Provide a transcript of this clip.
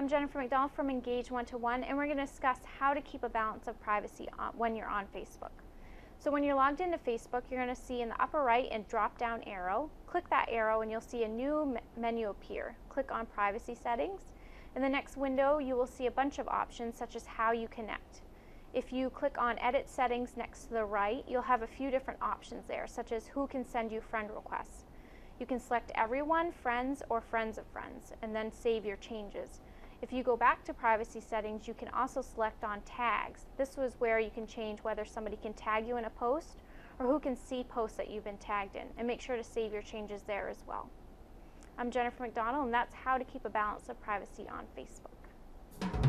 I'm Jennifer McDonald from Engage One-to-One, and we're going to discuss how to keep a balance of privacy when you're on Facebook. So when you're logged into Facebook, you're going to see in the upper right a drop-down arrow. Click that arrow and you'll see a new menu appear. Click on Privacy Settings. In the next window, you will see a bunch of options such as how you connect. If you click on Edit Settings next to the right, you'll have a few different options there, such as who can send you friend requests. You can select everyone, friends, or friends of friends, and then save your changes. If you go back to privacy settings, you can also select on tags. This was where you can change whether somebody can tag you in a post or who can see posts that you've been tagged in, and make sure to save your changes there as well. I'm Jennifer McDonald, and that's how to keep a balance of privacy on Facebook.